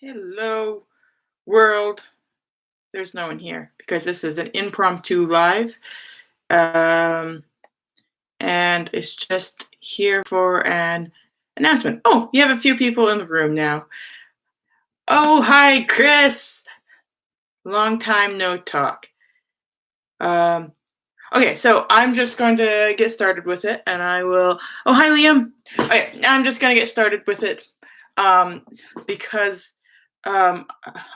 Hello, world. There's no one here because this is an impromptu live. Um, and it's just here for an announcement. Oh, you have a few people in the room now. Oh, hi, Chris. Long time no talk. Um, okay, so I'm just going to get started with it and I will. Oh, hi, Liam. Okay, I'm just going to get started with it um, because um,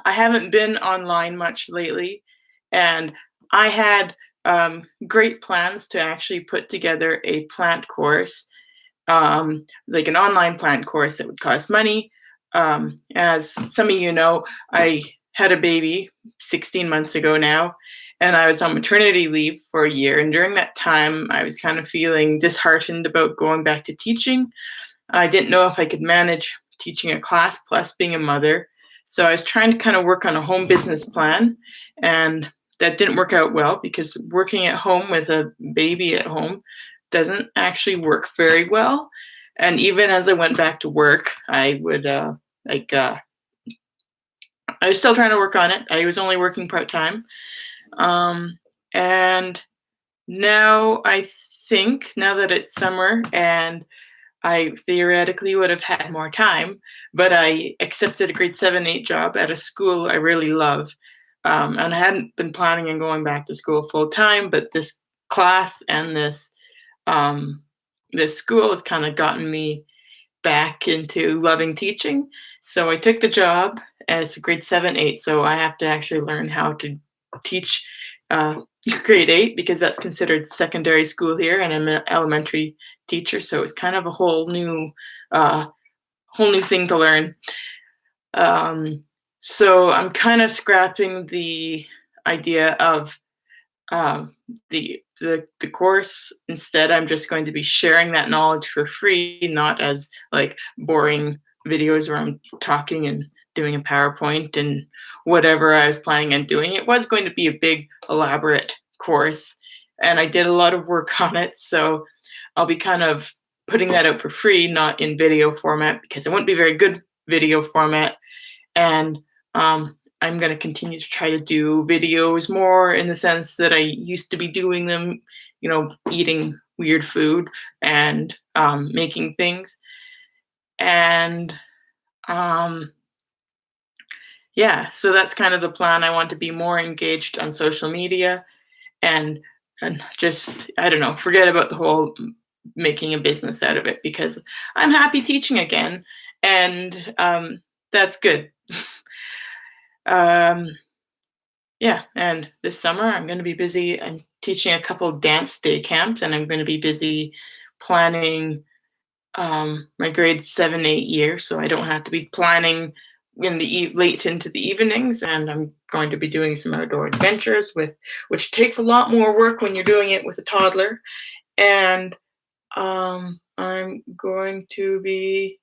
I haven't been online much lately, and I had great plans to actually put together a plant course, like an online plant course that would cost money. As some of you know, I had a baby 16 months ago now, and I was on maternity leave for a year. And during that time, I was kind of feeling disheartened about going back to teaching. I didn't know if I could manage teaching a class plus being a mother. So I was trying to kind of work on a home business plan, and that didn't work out well because working at home with a baby at home doesn't actually work very well. And even as I went back to work, I would like I was still trying to work on it. I was only working part time, um, and now I think now that it's summer and I theoretically would have had more time, but I accepted a grade 7, 8 job at a school I really love. And I hadn't been planning on going back to school full time, but this class and um, this school has kind of gotten me back into loving teaching. So I took the job as a grade 7, 8. So I have to actually learn how to teach uh, grade 8 because that's considered secondary school here, and I'm an elementary teacher. So it's kind of a uh, whole new thing to learn. Um, so I'm kind of scrapping the idea of um, the course. Instead, I'm just going to be sharing that knowledge for free, not as like boring videos where I'm talking and doing a PowerPoint and whatever I was planning on doing. It was going to be a big, elaborate course, and I did a lot of work on it. So I'll be kind of putting that out for free, not in video format, because it wouldn't be very good video format. And I'm going to continue to try to do videos more in the sense that I used to be doing them, eating weird food and making things. And um, yeah, so that's kind of the plan. I want to be more engaged on social media and just, I don't know, forget about the whole making a business out of it because I'm happy teaching again, and that's good. um, Yeah, and this summer I'm going to be busy. I'm teaching a couple dance day camps, and I'm going to be busy planning my grade 7, 8 year, so I don't have to be planning in the late into the evenings. And I'm going to be doing some outdoor adventures with, which takes a lot more work when you're doing it with a toddler. And I'm going to be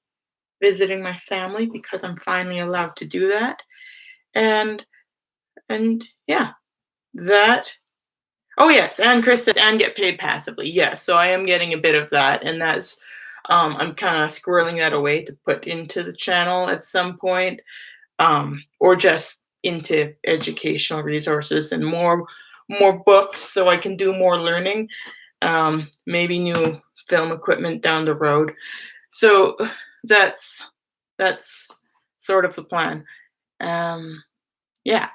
visiting my family because I'm finally allowed to do that. And yeah, that. Oh, yes, and Chris says, "And get paid passively." Yes, so I am getting a bit of that, and that's I'm kinda squirreling that away to put into the channel at some point, or just into educational resources and more books so I can do more learning, maybe new film equipment down the road. So that's that's sort of the plan. Um, yeah.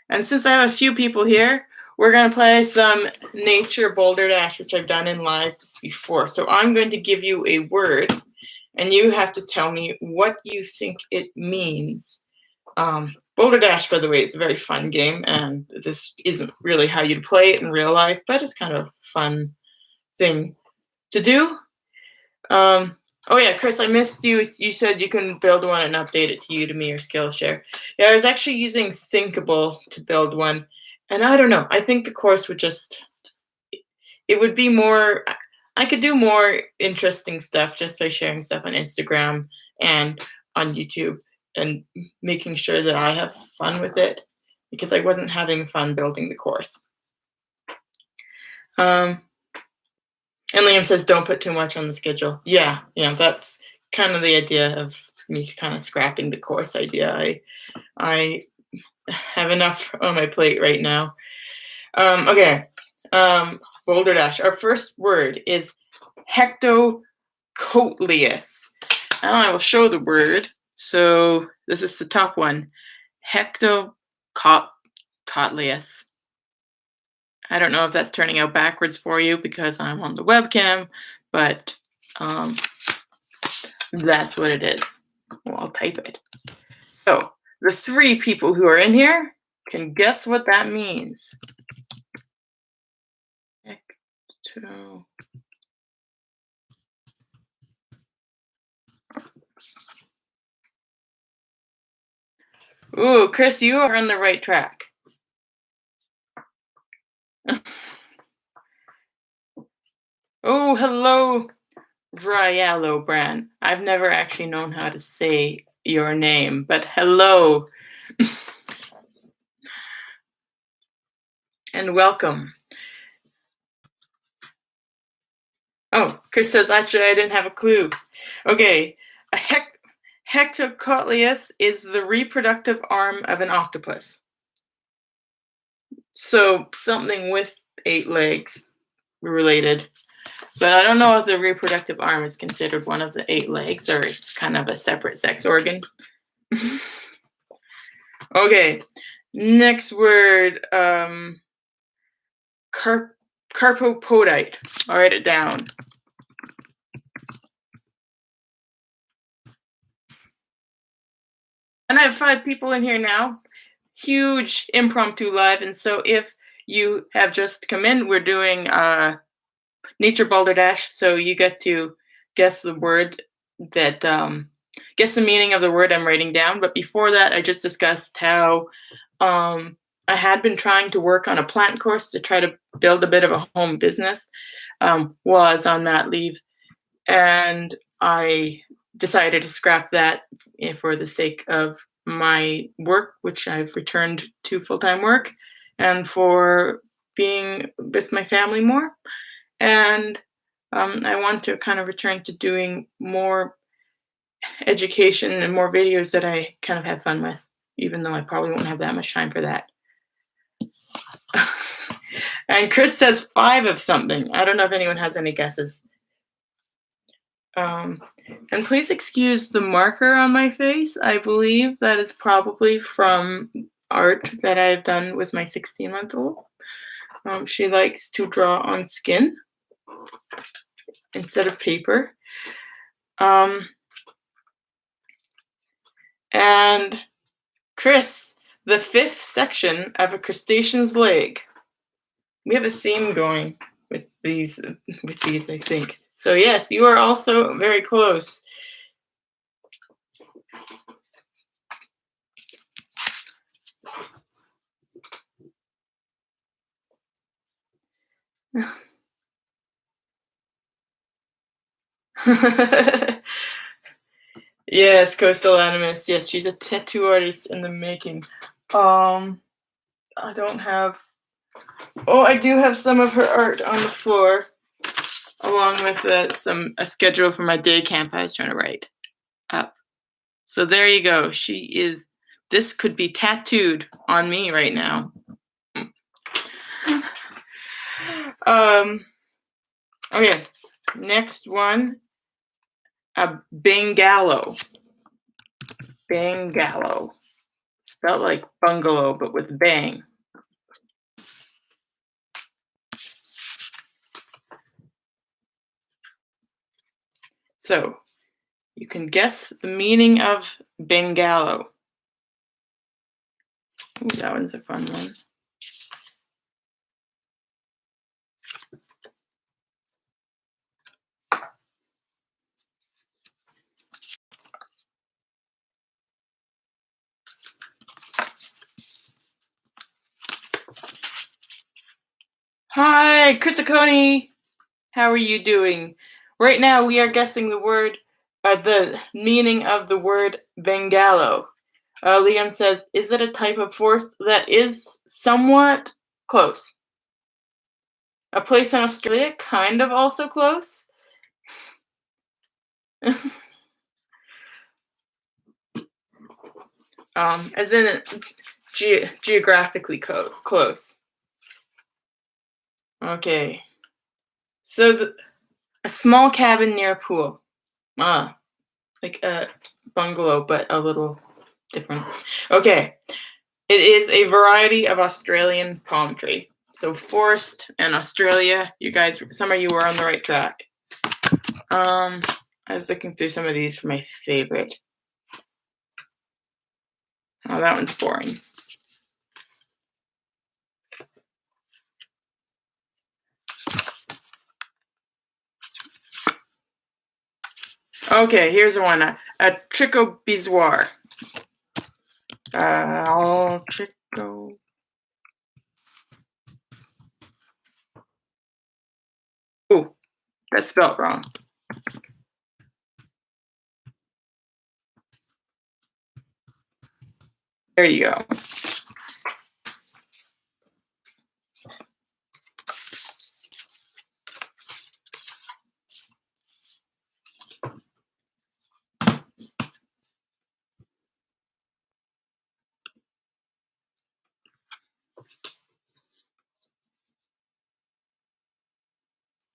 And since I have a few people here, we're going to play some nature boulder dash, which I've done in live before. So I'm going to give you a word, and you have to tell me what you think it means. Boulder dash, by the way, is a very fun game, and this isn't really how you'd play it in real life, but it's kind of a fun thing to do. Oh yeah, Chris, I missed you. You said you can build one and update it to Udemy or Skillshare. Yeah, I was actually using Thinkable to build one, and I don't know. I think the course would just it would be more. I could do more interesting stuff just by sharing stuff on Instagram and on YouTube and making sure that I have fun with it because I wasn't having fun building the course. Um, and Liam says, don't put too much on the schedule. Yeah, that's kind of the idea of me kind of scrapping the course idea. I have enough on my plate right now. Okay. Boulder Dash. Our first word is hectocotyledonous. Now I will show the word. So this is the top one. Hectocotyledonous. I don't know if that's turning out backwards for you because I'm on the webcam, but that's what it is. Well, I'll type it. So the 3 people who are in here can guess what that means. Hecto. Ooh, Chris, you are on the right track. Oh, hello, Ryalo Brand. I've never actually known how to say your name, but hello. And welcome. Oh, Chris says, actually, I didn't have a clue. Okay, a hectocotyledonous is the reproductive arm of an octopus. So something with 8 legs related. But I don't know if the reproductive arm is considered one of the 8 legs or it's kind of a separate sex organ. Okay, next word, carpopodite. I'll write it down. And I have 5 people in here now. Huge impromptu live. And so if you have just come in, we're doing Nature Boulder Dash. So you get to guess the word that, guess the meaning of the word I'm writing down. But before that, I just discussed how I had been trying to work on a plant course to try to build a bit of a home business while I was on mat leave. And I decided to scrap that for the sake of my work, which I've returned to full-time work, and for being with my family more. And I want to kind of return to doing more education and more videos that I kind of have fun with, even though I probably won't have that much time for that. And Chris says 5 of something. I don't know if anyone has any guesses. And please excuse the marker on my face. I believe that is probably from art that I've done with my 16-month-old. She likes to draw on skin instead of paper. And Chris, the 5th section of a crustacean's leg. We have a theme going with these, I think. So yes, you are also very close. Yes, Coastal Animus. Yes, she's a tattoo artist in the making. I don't have. Oh, I do have some of her art on the floor, along with a schedule for my day camp I was trying to write up. So there you go. She is. This could be tattooed on me right now. Okay, next one. A bangalow. Bangalow. Spelled like bungalow, but with bang. So, you can guess the meaning of bangalow. Ooh, that one's a fun one. Hi, Chrisaconi. How are you doing? Right now, we are guessing the meaning of the word bangalow. Liam says, is it a type of forest that is somewhat close? A place in Australia, kind of also close? As in geographically close. Okay. So a small cabin near a pool. Ah, like a bungalow, but a little different. Okay. It is a variety of Australian palm tree. So forest and Australia, you guys, some of you were on the right track. I was looking through some of these for my favorite. Oh, that one's boring. Okay, here's one. A trichobezoar. Tricho. Oh, that's spelled wrong. There you go.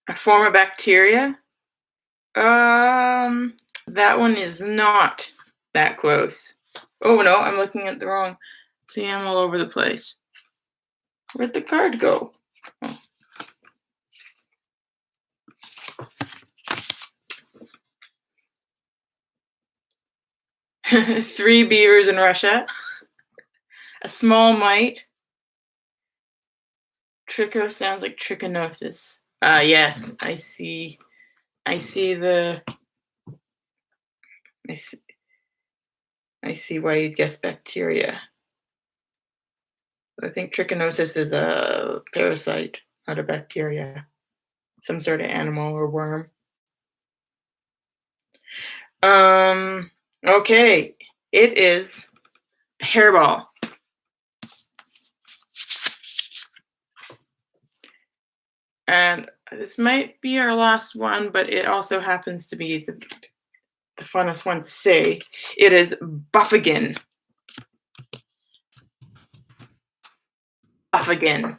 A form of bacteria. That one is not that close. Oh no, I'm looking at the wrong. See, I'm all over the place. Where'd the card go? Oh. Three beavers in Russia. A small mite. Tricho sounds like trichinosis. Yes, I see. I see the. I see why you'd guess bacteria. I think trichinosis is a parasite, not a bacteria. Some sort of animal or worm. Okay. It is a hairball. And this might be our last one, but it also happens to be the funnest one to say. It is buffagan. Buffagan.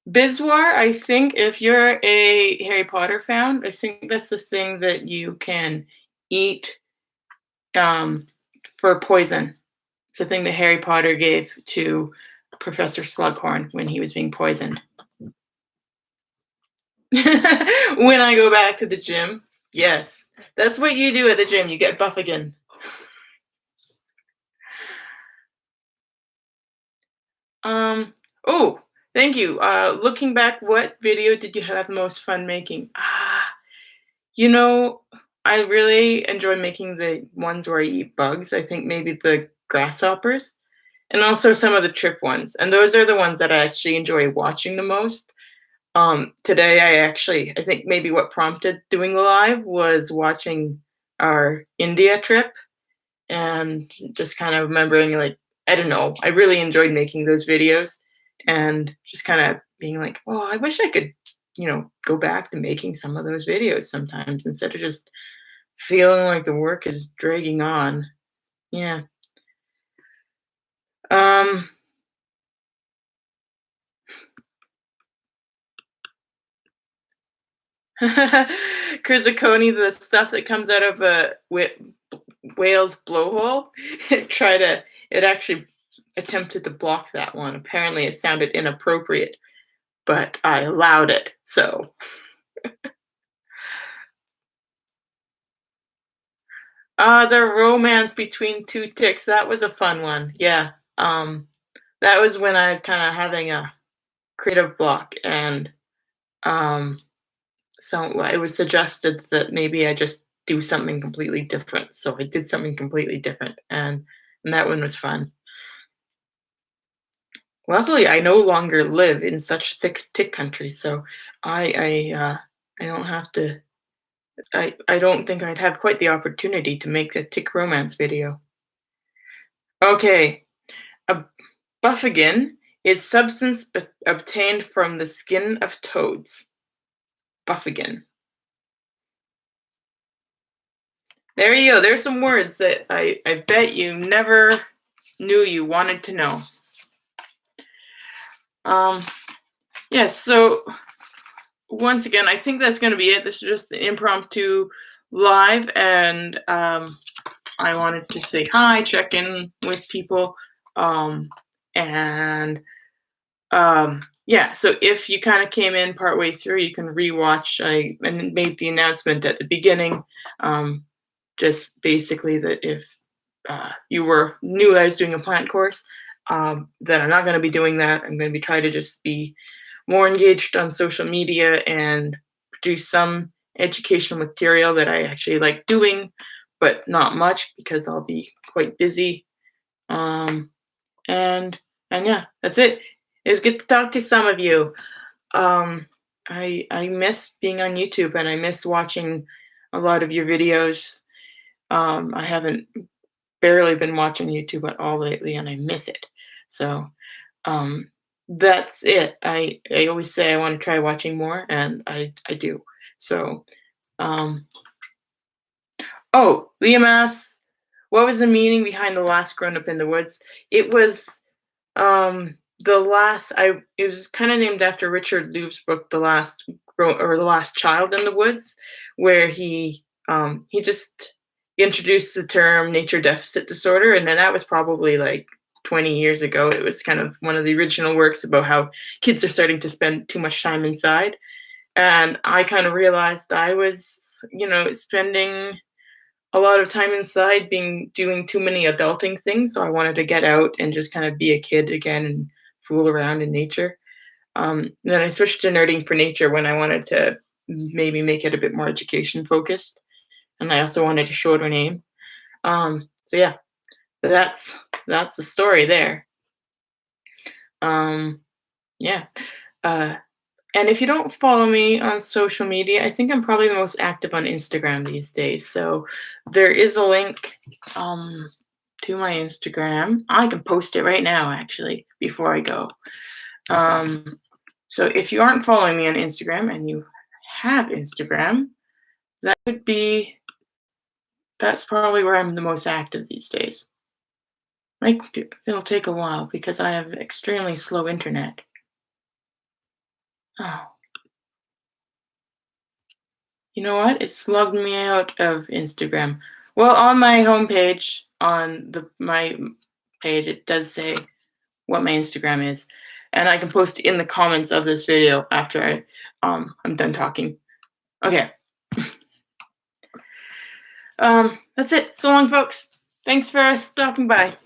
Bizwar, I think if you're a Harry Potter fan, I think that's the thing that you can eat for poison. It's the thing that Harry Potter gave to Professor Slughorn when he was being poisoned. When I go back to the gym, yes. That's what you do at the gym. You get buffagan. Oh, thank you. Looking back, what video did you have the most fun making? You know, I really enjoy making the ones where I eat bugs. I think maybe the grasshoppers and also some of the trip ones. And those are the ones that I actually enjoy watching the most. Today I think maybe what prompted doing the live was watching our India trip and just kind of remembering like, I don't know, I really enjoyed making those videos and just kind of being like, oh, I wish I could, go back to making some of those videos sometimes instead of just feeling like the work is dragging on. Yeah. Um Crizzicone, the stuff that comes out of a whale's blowhole, it actually attempted to block that one. Apparently it sounded inappropriate, but I allowed it. So the romance between two ticks, that was a fun one. Yeah. That was when I was kind of having a creative block and so it was suggested that maybe I just do something completely different. So I did something completely different and that one was fun. Luckily, I no longer live in such thick tick country, so I don't have to. I don't think I'd have quite the opportunity to make a tick romance video. Okay, a buffagan is substance obtained from the skin of toads. Buffagan. There you go. There's some words that I bet you never knew you wanted to know. Yeah, so once again, I think that's going to be it. This is just an impromptu live, and I wanted to say hi, check in with people, and yeah. So if you kind of came in partway through, you can rewatch. I made the announcement at the beginning, just basically that if you knew I was doing a plant course, that I'm not going to be doing that. I'm going to be trying to just be more engaged on social media and produce some educational material that I actually like doing, but not much because I'll be quite busy. And yeah, that's it. It was good to talk to some of you. I miss being on YouTube and I miss watching a lot of your videos. I haven't barely been watching YouTube at all lately, and I miss it. So that's it. I always say I want to try watching more, and I do. So oh, Liam asks, what was the meaning behind the last grown up in the woods? It was the last. It was kind of named after Richard Louv's book, The Last Child in the Woods, where he just introduced the term nature deficit disorder, and then that was probably like 20 years ago. It was kind of one of the original works about how kids are starting to spend too much time inside. And I kind of realized I was, spending a lot of time inside doing too many adulting things. So I wanted to get out and just kind of be a kid again and fool around in nature. Then I switched to nerding for nature when I wanted to maybe make it a bit more education focused. And I also wanted a shorter name. So yeah, that's the story there. Yeah. And if you don't follow me on social media, I think I'm probably the most active on Instagram these days. So there is a link to my Instagram. I can post it right now, actually, before I go. So if you aren't following me on Instagram and you have Instagram, that's probably where I'm the most active these days. It'll take a while because I have extremely slow internet. Oh. You know what? It slugged me out of Instagram. Well, on my homepage, on my page, it does say what my Instagram is, and I can post it in the comments of this video after I'm done talking. Okay. That's it. So long, folks. Thanks for stopping by.